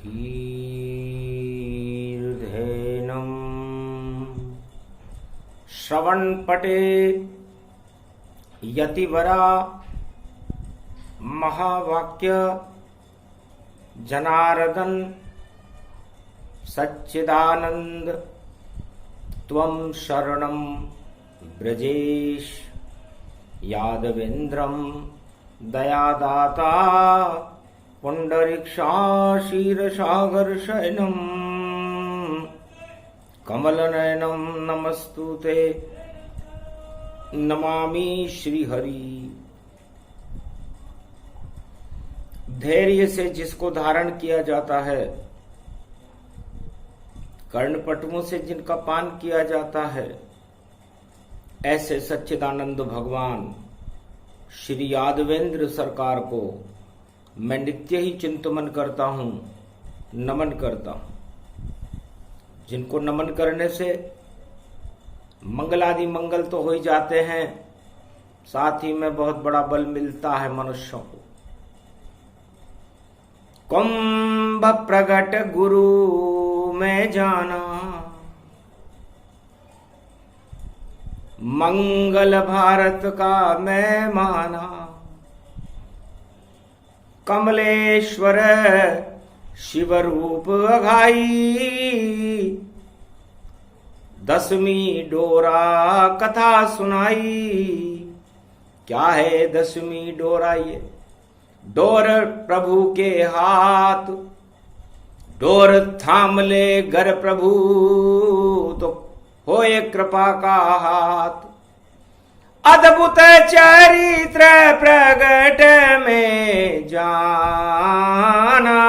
धीर्धेनं श्रवणपटे यतिवरा महावाक्य जनार्दन सच्चिदानंद त्वं शरणं ब्रजेश यादवेन्द्रं दयादाता पुंडरीक्षाशीरसागरशयनं कमलनयनं नमस्तुते नमामि श्रीहरि। धैर्य से जिसको धारण किया जाता है, कर्णपटुओं से जिनका पान किया जाता है, ऐसे सच्चिदानंद भगवान श्री यादवेंद्र सरकार को मैं नित्य ही चिंतन करता हूं, नमन करता हूं। जिनको नमन करने से मंगलादि मंगल तो हो ही जाते हैं, साथ ही में बहुत बड़ा बल मिलता है मनुष्यों को। कुंभ प्रगट गुरु में जाना, मंगल भारत का मैं माना। कमलेश्वर शिव रूप अघाई, दसवीं डोरा कथा सुनाई। क्या है दसवीं डोरा? ये डोर प्रभु के हाथ, डोर थाम ले गर प्रभु तो होए कृपा का हाथ। अद्भुत चरित्र प्रगट में जाना,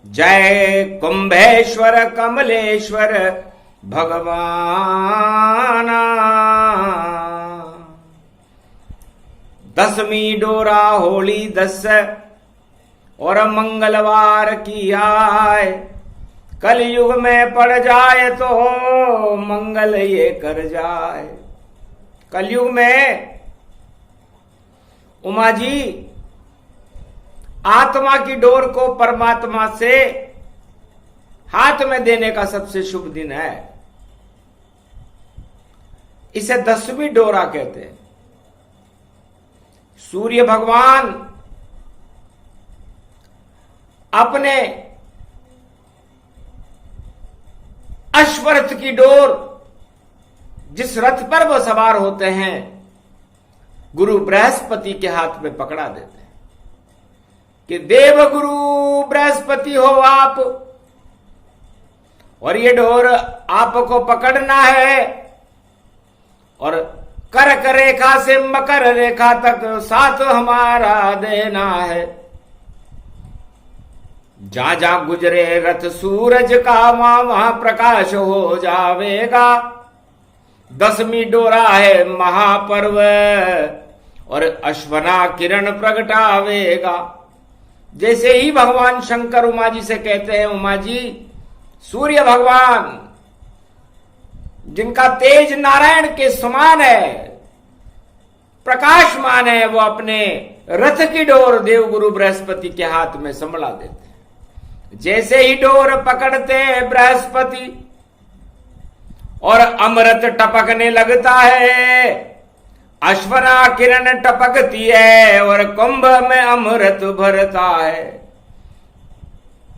जय कुंभेश्वर कमलेश्वर भगवाना। दसवीं डोरा होली 10 और मंगलवार की आए। कलयुग में पड़ जाए तो मंगल ये कर जाए। कलयुग में उमा जी आत्मा की डोर को परमात्मा से हाथ में देने का सबसे शुभ दिन है। इसे 10वीं डोरा कहते हैं। सूर्य भगवान अपने अश्वरथ की डोर जिस रथ पर वो सवार होते हैं, गुरु बृहस्पति के हाथ में पकड़ा देते हैं कि देव गुरु बृहस्पति हो आप, और ये डोर आपको पकड़ना है और कर्क रेखा से मकर रेखा तक साथ हमारा देना है। जहां जहां गुजरे रथ सूरज का, वहां वहां प्रकाश हो जावेगा। 10वीं डोरा है महापर्व और अश्वना किरण प्रगटावेगा। जैसे ही भगवान शंकर उमा जी से कहते हैं, उमा जी सूर्य भगवान जिनका तेज नारायण के समान है, प्रकाशमान है, वो अपने रथ की डोर देवगुरु बृहस्पति के हाथ में संभला देते हैं। जैसे ही डोर पकड़ते बृहस्पति और अमृत टपकने लगता है, अश्वना किरण टपकती है और कुंभ में अमृत भरता है।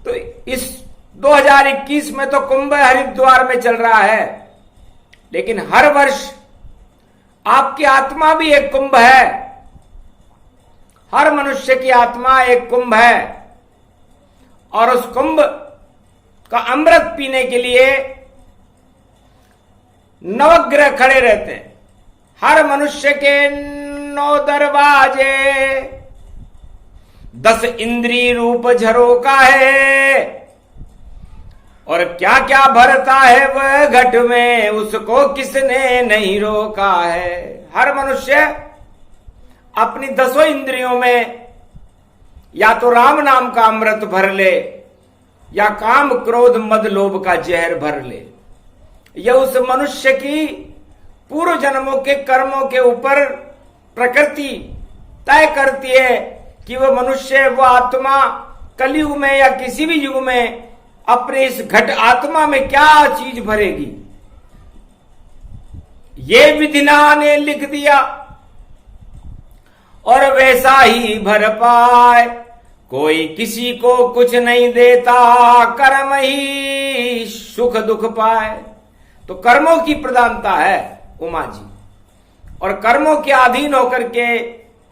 तो इस 2021 में तो कुंभ हरिद्वार में चल रहा है, लेकिन हर वर्ष आपकी आत्मा भी एक कुंभ है। हर मनुष्य की आत्मा एक कुंभ है और उस कुंभ का अमृत पीने के लिए नवग्रह खड़े रहते हैं। हर मनुष्य के 9 दरवाजे, 10 इंद्रिय रूप झरोका है और क्या क्या भरता है वह घट में, उसको किसने नहीं रोका है। हर मनुष्य अपनी 10 इंद्रियों में या तो राम नाम का अमृत भर ले या काम क्रोध मद लोभ का जहर भर ले। यह उस मनुष्य की पूर्व जन्मों के कर्मों के ऊपर प्रकृति तय करती है कि वह मनुष्य, वह आत्मा कलयुग में या किसी भी युग में अपने इस घट आत्मा में क्या चीज भरेगी? ये विधिना ने लिख दिया और वैसा ही भर पाए, कोई किसी को कुछ नहीं देता, कर्म ही सुख दुख पाए। तो कर्मों की प्रधानता है उमा जी, और कर्मों के अधीन होकर के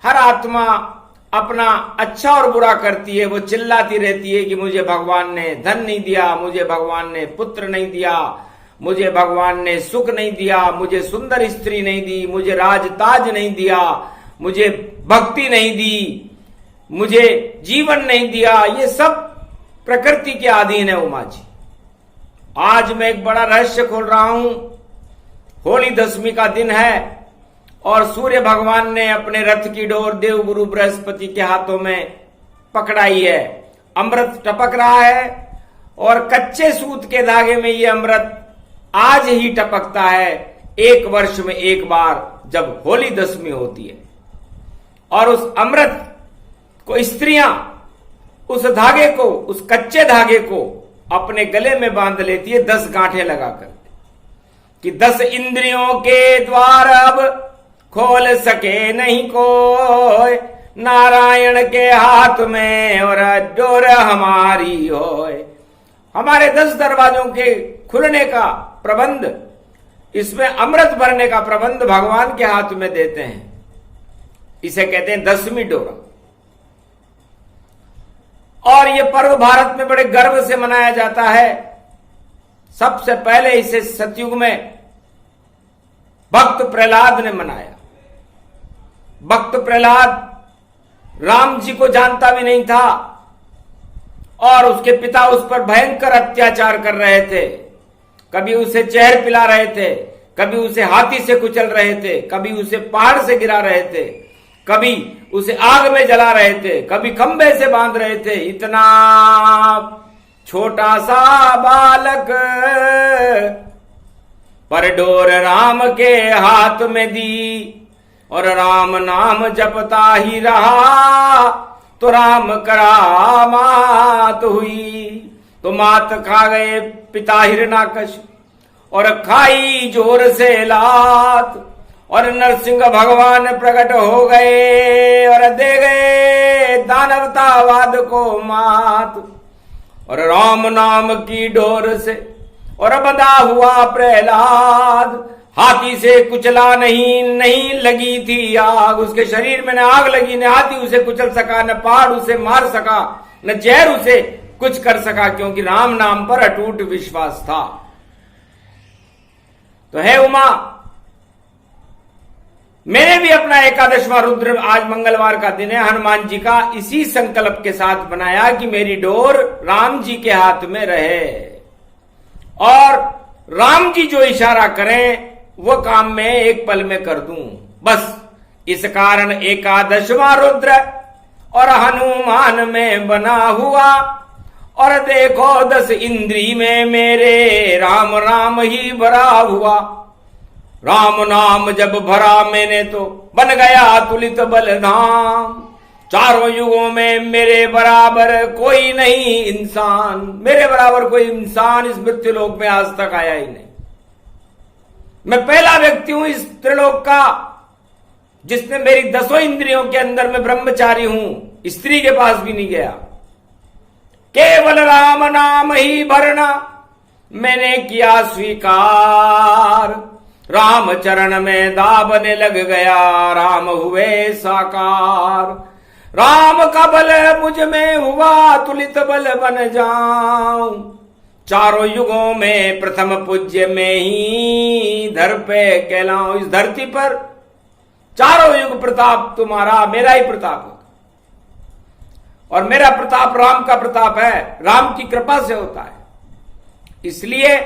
हर आत्मा अपना अच्छा और बुरा करती है। वो चिल्लाती रहती है कि मुझे भगवान ने धन नहीं दिया, मुझे भगवान ने पुत्र नहीं दिया, मुझे भगवान ने सुख नहीं दिया, मुझे सुंदर स्त्री नहीं दी, मुझे राजताज नहीं दिया, मुझे भक्ति नहीं दी, मुझे जीवन नहीं दिया। ये सब प्रकृति के अधीन है उमा जी। आज मैं एक बड़ा रहस्य खोल रहा हूं। होली दशमी का दिन है और सूर्य भगवान ने अपने रथ की डोर देवगुरु बृहस्पति के हाथों में पकड़ाई है। अमृत टपक रहा है और कच्चे सूत के धागे में ये अमृत आज ही टपकता है, एक वर्ष में एक बार जब होली दशमी होती है। और उस अमृत को स्त्रियां उस धागे को, उस कच्चे धागे को अपने गले में बांध लेती है 10 गांठें लगाकर, कि 10 इंद्रियों के द्वार अब खोल सके नहीं कोई, नारायण के हाथ में और डोर हमारी होए। हमारे 10 दरवाजों के खुलने का प्रबंध, इसमें अमृत भरने का प्रबंध भगवान के हाथ में देते हैं। इसे कहते हैं 10वीं डोरा। और यह पर्व भारत में बड़े गर्व से मनाया जाता है। सबसे पहले इसे सतयुग में भक्त प्रहलाद ने मनाया। भक्त प्रहलाद राम जी को जानता भी नहीं था और उसके पिता उस पर भयंकर अत्याचार कर रहे थे। कभी उसे जहर पिला रहे थे, कभी उसे हाथी से कुचल रहे थे, कभी उसे पहाड़ से गिरा रहे थे, कभी उसे आग में जला रहे थे, कभी खंबे से बांध रहे थे। इतना छोटा सा बालक पर डोर राम के हाथ में दी और राम नाम जपता ही रहा, तो राम करामात हुई। तो मात खा गए पिता हिरणाकश और खाई जोर से लात, और नरसिंह भगवान प्रकट हो गए और दे गए दानवतावाद को मात। और राम नाम की डोर से और बंधा हुआ प्रहलाद, हाथी से कुचला नहीं लगी थी आग, उसके शरीर में न आग लगी, न हाथी उसे कुचल सका, न पहाड़ उसे मार सका, न जहर उसे कुछ कर सका, क्योंकि राम नाम पर अटूट विश्वास था। तो है उमा, मैंने भी अपना 11वां रुद्र, आज मंगलवार का दिन है, हनुमान जी का इसी संकल्प के साथ बनाया कि मेरी डोर राम जी के हाथ में रहे और राम जी जो इशारा करें वो काम मैं एक पल में कर दूं। बस इस कारण 11वां रुद्र और हनुमान में बना हुआ, और देखो 10 इंद्री में मेरे राम राम ही भरा हुआ। राम नाम जब भरा मैंने तो बन गया तुलित बलधाम, चारों युगों में मेरे बराबर कोई नहीं इंसान, मेरे बराबर कोई इंसान इस मृत्युलोक में आज तक आया ही नहीं। मैं पहला व्यक्ति हूं इस त्रिलोक का जिसने मेरी 10 इंद्रियों के अंदर में ब्रह्मचारी हूं, स्त्री के पास भी नहीं गया। केवल राम नाम ही भरना मैंने किया स्वीकार, राम चरण में दाबने लग गया, राम हुए साकार। राम का बल मुझ में हुआ तुलित बल बन जाऊं, चारों युगों में प्रथम पूज्य में ही धर पे कहलाऊं। इस धरती पर चारों युग प्रताप तुम्हारा, मेरा ही प्रताप होता, और मेरा प्रताप राम का प्रताप है, राम की कृपा से होता है। इसलिए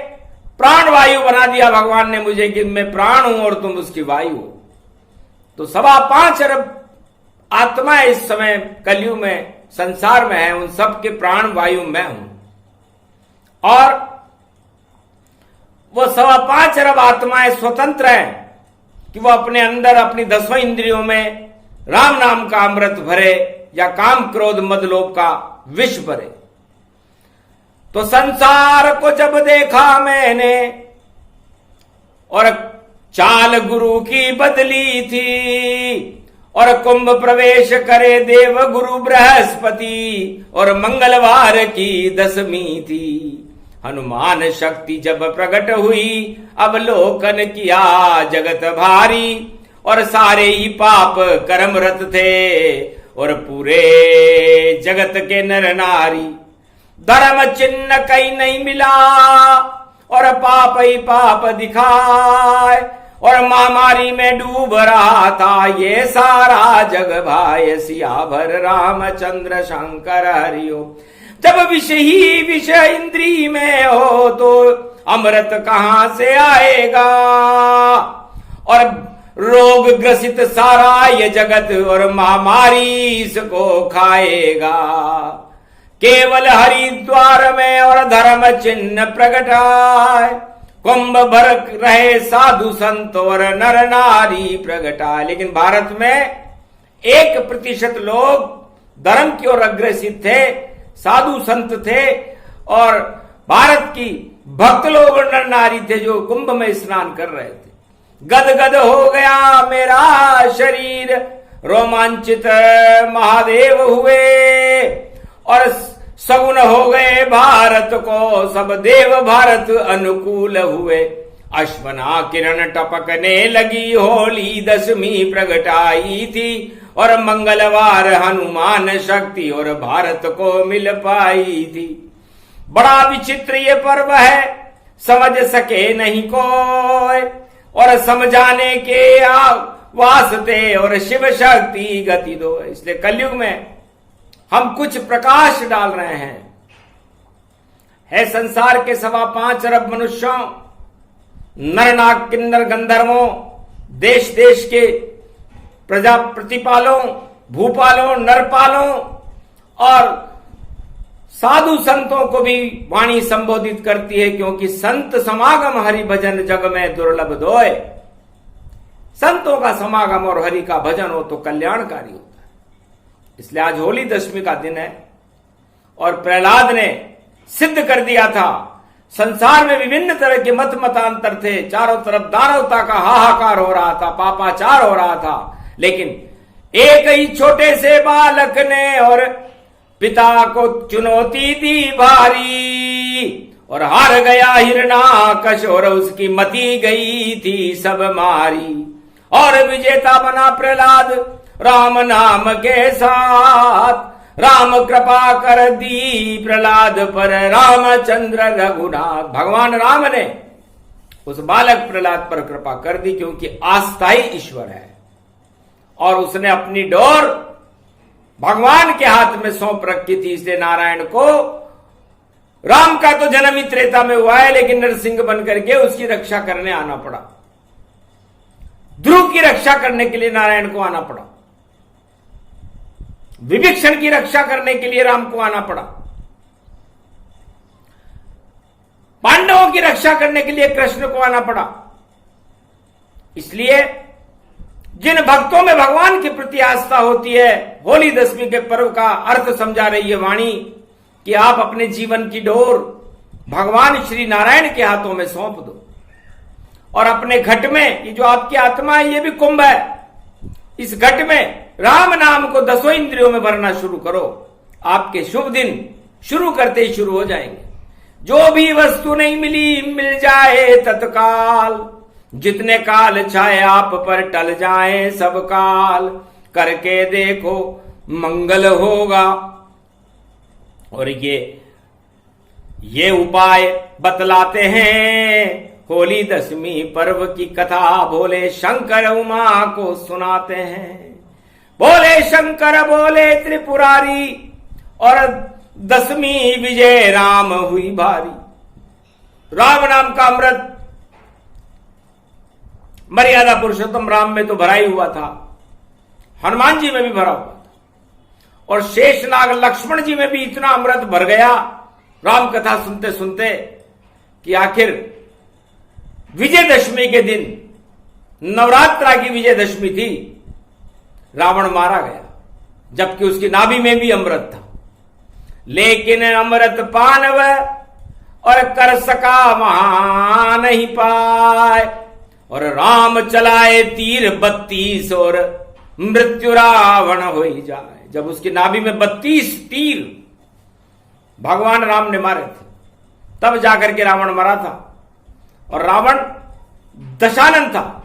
प्राण वायु बना दिया भगवान ने मुझे कि मैं प्राण हूं और तुम उसकी वायु हो। तो 5.25 अरब आत्माएं इस समय कलयुग में संसार में है, उन सबके प्राण वायु मैं हूं। और वो 5.25 अरब आत्माएं स्वतंत्र हैं कि वो अपने अंदर अपनी 10 इंद्रियों में राम नाम का अमृत भरे या काम क्रोध मद लोभ का विष भरे। तो संसार को जब देखा मैंने और चाल गुरु की बदली थी, और कुंभ प्रवेश करे देव गुरु बृहस्पति, और मंगलवार की दशमी थी। हनुमान शक्ति जब प्रकट हुई अवलोकन किया जगत भारी, और सारे ही पाप कर्मरत थे, और पूरे जगत के नर नारी। धर्म चिन्ह कहीं नहीं मिला, और पाप ही पाप दिखाए, और महामारी में डूब रहा था ये सारा जग भाई। सियावर रामचंद्र शंकर हरिओ। जब विष ही विष इंद्री में हो तो अमृत कहां से आएगा, और रोग ग्रसित सारा ये जगत, और महामारी इसको खाएगा। केवल हरिद्वार में और धर्म चिन्ह प्रगटाए, कुंभ भर रहे साधु संत और नर नारी प्रगटाए। लेकिन भारत में 1% लोग धर्म की ओर अग्रसित थे, साधु संत थे, और भारत की भक्त लोग और नर नारी थे जो कुंभ में स्नान कर रहे थे। गदगद हो गया मेरा शरीर, रोमांचित महादेव हुए, और सगुन हो गए भारत को सब देव, भारत अनुकूल हुए। अश्वना किरण टपकने लगी, होली दशमी प्रगटाई थी, और मंगलवार हनुमान शक्ति और भारत को मिल पाई थी। बड़ा विचित्र ये पर्व है, समझ सके नहीं कोई, और समझाने के वास्ते और शिव शक्ति गति दो। इसलिए कलयुग में हम कुछ प्रकाश डाल रहे हैं। है संसार के 5.25 अरब मनुष्यों, नर नाग किन्नर गंधर्वों, देश देश के प्रजा प्रतिपालों, भूपालों, नरपालों, और साधु संतों को भी वाणी संबोधित करती है, क्योंकि संत समागम हरि भजन जग में दुर्लभ दोय। संतों का समागम और हरि का भजन हो तो कल्याणकारी होता है। इसलिए आज होली दशमी का दिन है, और प्रहलाद ने सिद्ध कर दिया था। संसार में विभिन्न तरह के मत मतांतर थे, चारों तरफ दानवता का हाहाकार हो रहा था, पापाचार हो रहा था, लेकिन एक ही छोटे से बालक ने और पिता को चुनौती दी भारी, और हार गया हिरणाकश, और उसकी मती गई थी सब मारी। और विजेता बना प्रहलाद राम नाम के साथ, राम कृपा कर दी प्रहलाद पर रामचंद्र रघुनाथ। भगवान राम ने उस बालक प्रहलाद पर कृपा कर दी, क्योंकि अस्थाई ईश्वर है, और उसने अपनी डोर भगवान के हाथ में सौंप रखी थी। इसलिए नारायण को, राम का तो जन्म ही त्रेता में हुआ है, लेकिन नरसिंह बनकर के उसकी रक्षा करने आना पड़ा। ध्रुव की रक्षा करने के लिए नारायण को आना पड़ा, विभीषण की रक्षा करने के लिए राम को आना पड़ा, पांडवों की रक्षा करने के लिए कृष्ण को आना पड़ा। इसलिए जिन भक्तों में भगवान के प्रति आस्था होती है, होली दशमी के पर्व का अर्थ समझा रही है वाणी, कि आप अपने जीवन की डोर भगवान श्री नारायण के हाथों में सौंप दो, और अपने घट में, ये जो आपकी आत्मा है ये भी कुंभ है, इस घट में राम नाम को 10 इंद्रियों में भरना शुरू करो। आपके शुभ दिन शुरू करते ही शुरू हो जाएंगे। जो भी वस्तु नहीं मिली मिल जाए तत्काल, जितने काल छाए आप पर टल जाए सब काल, करके देखो मंगल होगा। और ये उपाय बतलाते हैं, होली दशमी पर्व की कथा भोले शंकर उमा को सुनाते हैं। बोले शंकर बोले त्रिपुरारी, और दशमी विजय राम हुई भारी। राम नाम का अमृत मर्यादा पुरुषोत्तम राम में तो भरा ही हुआ था, हनुमान जी में भी भरा हुआ था, और शेषनाग लक्ष्मण जी में भी इतना अमृत भर गया राम कथा सुनते सुनते, कि आखिर विजयदशमी के दिन, नवरात्रा की विजयदशमी थी, रावण मारा गया, जबकि उसकी नाभि में भी अमृत था। लेकिन अमृत पान वह और कर सका वहां नहीं पाए। और राम चलाए तीर 32 और मृत्यु रावण हो ही जाए। जब उसकी नाभि में 32 तीर भगवान राम ने मारे थे, तब जाकर के रावण मरा था। और रावण दशानन था,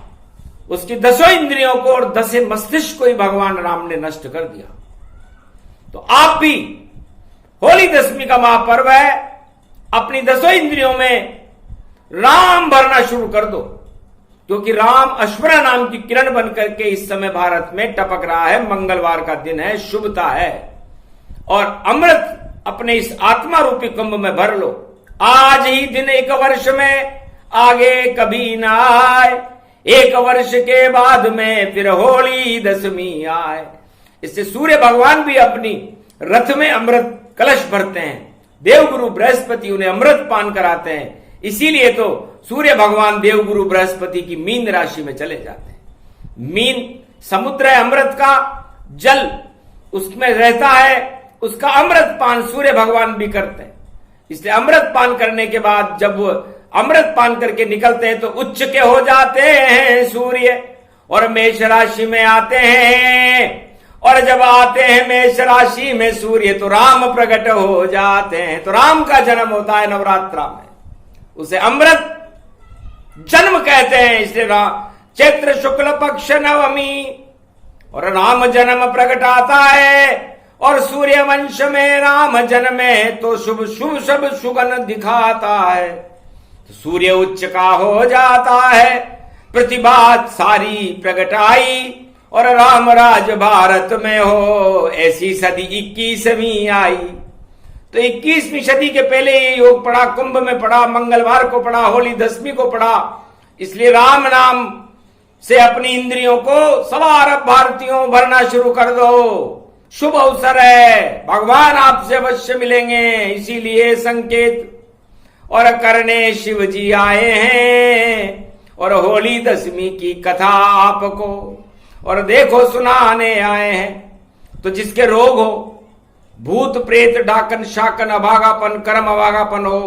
उसकी 10 इंद्रियों को और 10 मस्तिष्क को ही भगवान राम ने नष्ट कर दिया। तो आप भी होली दशमी का महापर्व है, अपनी 10 इंद्रियों में राम भरना शुरू कर दो, क्योंकि राम अश्वरा नाम की किरण बनकर के इस समय भारत में टपक रहा है। मंगलवार का दिन है, शुभता है। और अमृत अपने इस आत्मा रूपी कुंभ में भर लो। आज ही दिन 1 वर्ष में आगे कभी ना आए, 1 वर्ष के बाद में फिर होली दशमी आए। इससे सूर्य भगवान भी अपनी रथ में अमृत कलश भरते हैं, देवगुरु बृहस्पति उन्हें अमृत पान कराते हैं। इसीलिए तो सूर्य भगवान देवगुरु बृहस्पति की मीन राशि में चले जाते हैं। मीन समुद्र है, अमृत का जल उसमें रहता है, उसका अमृत पान सूर्य भगवान भी करते हैं। इसलिए अमृत पान करने के बाद जब वो अमृत पान करके निकलते हैं तो उच्च के हो जाते हैं सूर्य और मेष राशि में आते हैं। और जब आते हैं मेष राशि में सूर्य तो राम प्रकट हो जाते हैं। तो राम का जन्म होता है नवरात्रा में, उसे अमृत जन्म कहते हैं। इसलिए चैत्र शुक्ल पक्ष नवमी और राम जन्म प्रकट आता है। और सूर्य वंश में राम जन्मे तो शुभ शुभ सब सुगन दिखाता है। तो सूर्य उच्च का हो जाता है, प्रतिभा सारी प्रकट आई और राम राज भारत में हो, ऐसी सदी 21वीं आई। तो 21वीं सदी के पहले ये योग पड़ा, कुंभ में पड़ा, मंगलवार को पड़ा, होली दशमी को पड़ा। इसलिए राम नाम से अपनी इंद्रियों को सवार भारतीयों भरना शुरू कर दो। शुभ अवसर है, भगवान आपसे अवश्य मिलेंगे। इसीलिए संकेत और करने शिव जी आए हैं और होली दशमी की कथा आपको और देखो सुनाने आए हैं। तो जिसके रोग हो, भूत प्रेत डाकन शाकन अभागापन कर्म अभागापन हो,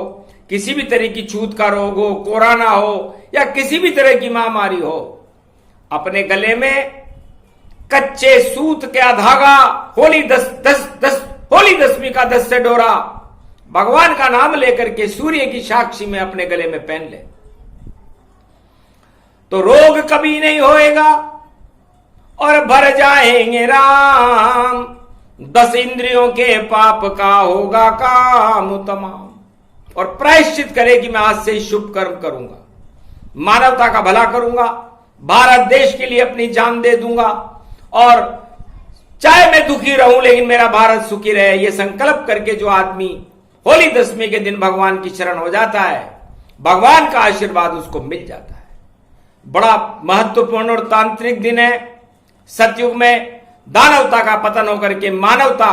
किसी भी तरह की छूत का रोग हो, कोरोना हो या किसी भी तरह की महामारी हो, अपने गले में कच्चे सूत का धागा होली दशमी का 10 से डोरा भगवान का नाम लेकर के सूर्य की साक्षी में अपने गले में पहन ले, तो रोग कभी नहीं होएगा और भर जाएंगे राम। 10 इंद्रियों के पाप का होगा काम तमाम। और प्रायश्चित करे कि मैं आज से ही शुभ कर्म करूंगा, मानवता का भला करूंगा, भारत देश के लिए अपनी जान दे दूंगा और चाहे मैं दुखी रहूं लेकिन मेरा भारत सुखी रहे। ये संकल्प करके जो आदमी होली दशमी के दिन भगवान की शरण हो जाता है, भगवान का आशीर्वाद उसको मिल जाता है। बड़ा महत्वपूर्ण और तांत्रिक दिन है। सतयुग में दानवता का पतन होकर के मानवता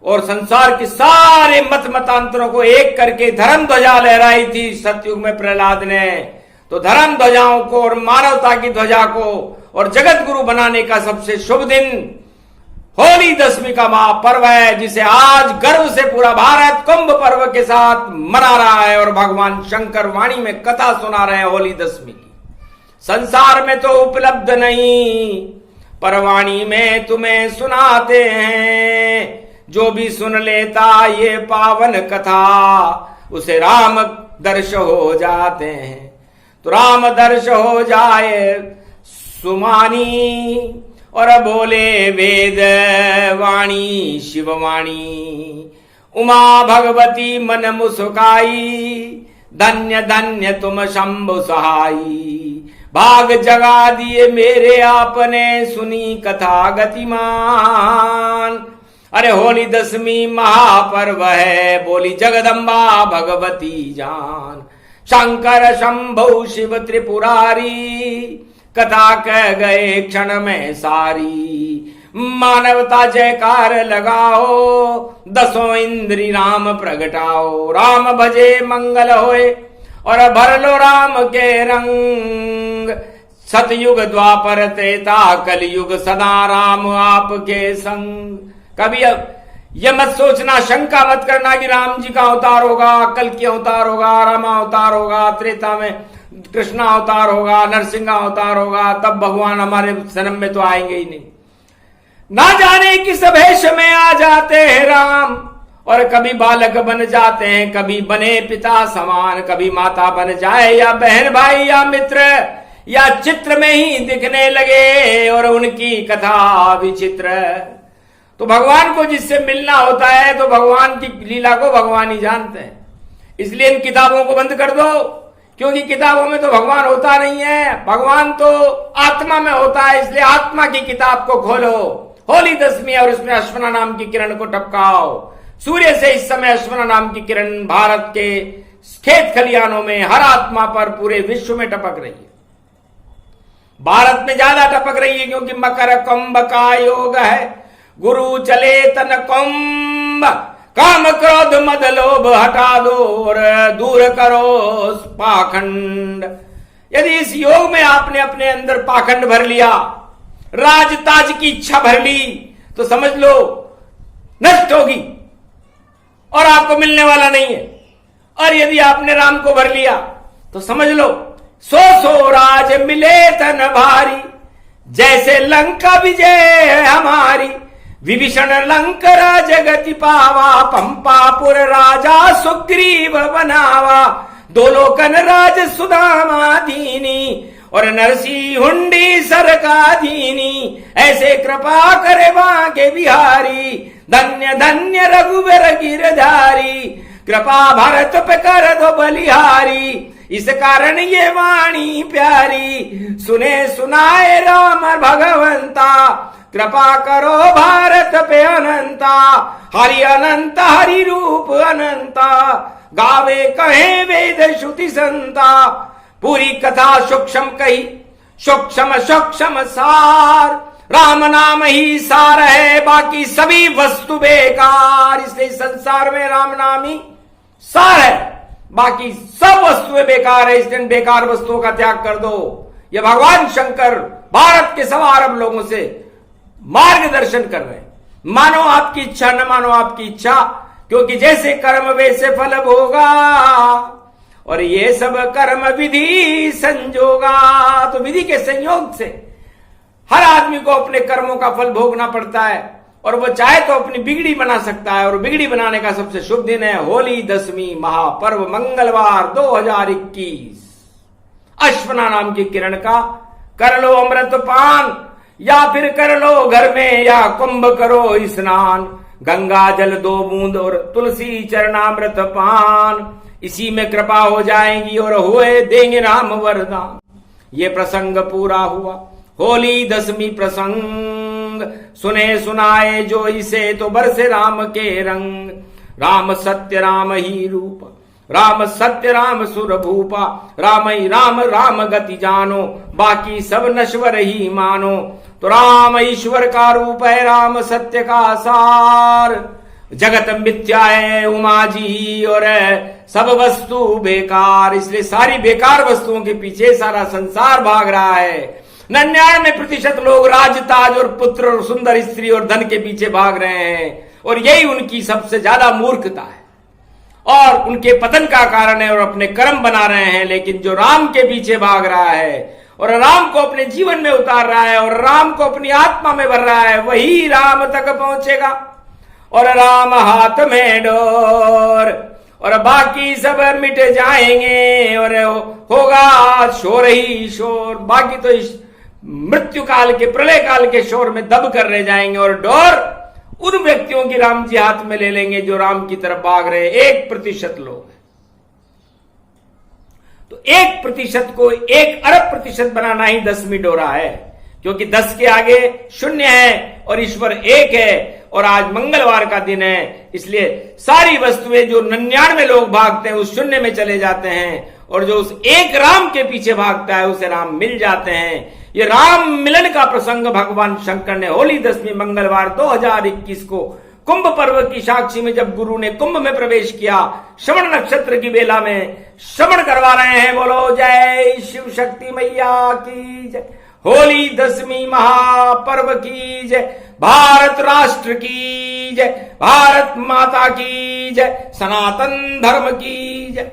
और संसार के सारे मत मतांतरों को एक करके धर्म ध्वजा लहराई थी सतयुग में प्रहलाद ने। तो धर्म ध्वजाओं को और मानवता की ध्वजा को और जगत गुरु बनाने का सबसे शुभ दिन होली दशमी का महापर्व है, जिसे आज गर्व से पूरा भारत कुंभ पर्व के साथ मना रहा है और भगवान शंकर वाणी में कथा सुना रहे हैं होली दशमी की। संसार में तो उपलब्ध नहीं, पर वाणी में तुम्हें सुनाते हैं। जो भी सुन लेता ये पावन कथा, उसे राम दर्श हो जाते हैं। तो राम दर्श हो जाए सुमानी और बोले वेद वाणी शिववाणी। उमा भगवती मन मुस्काई, धन्य धन्य तुम शंभु सहाई। भाग जगा दिए मेरे आपने, सुनी कथा गतिमान। अरे होली दशमी महापर्व है, बोली जगदम्बा भगवती जान। शंकर शंभु शिव त्रिपुरारी, कथा कह गए क्षण में सारी। मानवता जयकार लगाओ, 10 इंद्री राम प्रगटाओ। राम भजे मंगल होए और भर लो राम के रंग। सतयुग द्वापर त्रेता कलयुग सदा राम आपके संग। कभी यह मत सोचना, शंका मत करना कि राम जी का अवतार होगा, कल की अवतार होगा, रामा अवतार होगा, त्रेता में कृष्णा अवतार होगा, नरसिंह अवतार होगा, तब भगवान हमारे जन्म में तो आएंगे ही नहीं। ना जाने किस भेष में आ जाते हैं राम, और कभी बालक बन जाते हैं, कभी बने पिता समान, कभी माता बन जाए या बहन भाई या मित्र, या चित्र में ही दिखने लगे और उनकी कथा विचित्र। तो भगवान को जिससे मिलना होता है तो भगवान की लीला को भगवान ही जानते हैं। इसलिए इन किताबों को बंद कर दो, क्योंकि किताबों में तो भगवान होता नहीं है, भगवान तो आत्मा में होता है। इसलिए आत्मा की किताब को खोलो, होली दशमी, और उसमें अश्वना नाम की किरण को टपकाओ। सूर्य से इस समय अश्वना नाम की किरण भारत के खेत खलियानों में हर आत्मा पर पूरे विश्व में टपक रही है। भारत में ज्यादा टपक रही है क्योंकि मकर कुंभ का योग है। गुरु चले तन कुंभ, काम क्रोध मद लोभ हटा दो और दूर करो पाखंड। यदि इस योग में आपने अपने अंदर पाखंड भर लिया, राज ताज की इच्छा भर ली, तो समझ लो नष्ट होगी और आपको मिलने वाला नहीं है। और यदि आपने राम को भर लिया तो समझ लो सो राज मिले तन भारी, जैसे लंका विजय है हमारी। विभीषण लंका जगति पावा, पंपापुर राजा सुग्रीव बनावा। दो लोकन राज सुदामा दीनी, और नरसी हुंडी सरकाधीनी। ऐसे कृपा करे बांके बिहारी, धन्य धन्य रघुवर गिरधारी। कृपा भरत पे कर दो बलिहारी, इस कारण ये वाणी प्यारी। सुने सुनाए राम भगवंता, कृपा करो भारत पे अनंता। हरि अनंत हरि रूप अनंता, गावे कहे वेद श्रुति संता। पूरी कथा सूक्ष्म कही, सूक्ष्म सूक्ष्म सार। राम नाम ही सार है, बाकी सभी वस्तु बेकार। इसलिए संसार में राम नाम ही सार है, बाकी सब वस्तुएं बेकार है। इसलिए बेकार वस्तुओं का त्याग कर दो। ये भगवान शंकर भारत के सवा अरब लोगों से मार्गदर्शन कर रहे हैं। मानो आपकी इच्छा, न मानो आपकी इच्छा, क्योंकि जैसे कर्म वैसे फल होगा, और ये सब कर्म विधि संजोगा। तो विधि के संयोग से हर आदमी को अपने कर्मों का फल भोगना पड़ता है, और वो चाहे तो अपनी बिगड़ी बना सकता है। और बिगड़ी बनाने का सबसे शुभ दिन है होली दशमी महापर्व, मंगलवार 2021। अश्वना नाम की किरण का कर लो अमृत पान, या फिर कर लो घर में, या कुंभ करो स्नान। गंगा जल 2 बूंद और तुलसी चरणामृत पान, इसी में कृपा हो जाएगी और हुए देंगे राम वरदान। ये प्रसंग पूरा हुआ होली दशमी प्रसंग। सुने सुनाए जो इसे, तो बरसे राम के रंग। राम सत्य राम ही रूप, राम सत्य राम सुर भूपा। राम ही राम राम गति जानो, बाकी सब नश्वर ही मानो। तो राम ईश्वर का रूप है, राम सत्य का सार। जगत मिथ्या है उमा जी, और सब वस्तु बेकार। इसलिए सारी बेकार वस्तुओं के पीछे सारा संसार भाग रहा है। 99% लोग राज ताज और पुत्र और सुंदर स्त्री और धन के पीछे भाग रहे हैं, और यही उनकी सबसे ज्यादा मूर्खता है और उनके पतन का कारण है, और अपने कर्म बना रहे हैं। लेकिन जो राम के पीछे भाग रहा है और राम को अपने जीवन में उतार रहा है और राम को अपनी आत्मा में भर रहा है, वही राम तक पहुंचेगा। और राम हाथ में डोर, और बाकी सब मिट जाएंगे, और होगा शोर ही शोर। बाकी तो इस मृत्यु काल के, प्रलय काल के शोर में दब कर रह जाएंगे, और डोर उन व्यक्तियों की राम जी हाथ में ले लेंगे जो राम की तरफ भाग रहे। 1% लोग, तो 1% को 1 अरब प्रतिशत बनाना ही 10वीं डोरा है, क्योंकि 10 के आगे 0 है और ईश्वर 1 है। और आज मंगलवार का दिन है, इसलिए सारी वस्तुएं जो 99 लोग भागते हैं उस 0 में चले जाते हैं, और जो उस 1 राम के पीछे भागता है उसे राम मिल जाते हैं। ये राम मिलन का प्रसंग भगवान शंकर ने होली दशमी मंगलवार 2021 को कुंभ पर्व की साक्षी में, जब गुरु ने कुंभ में प्रवेश किया, श्रवण नक्षत्र की बेला में श्रवण करवा रहे हैं। बोलो जय शिव शक्ति मैया की जय। होली दशमी महापर्व की जय, भारत राष्ट्र की जय, भारत माता की जय, सनातन धर्म की जय।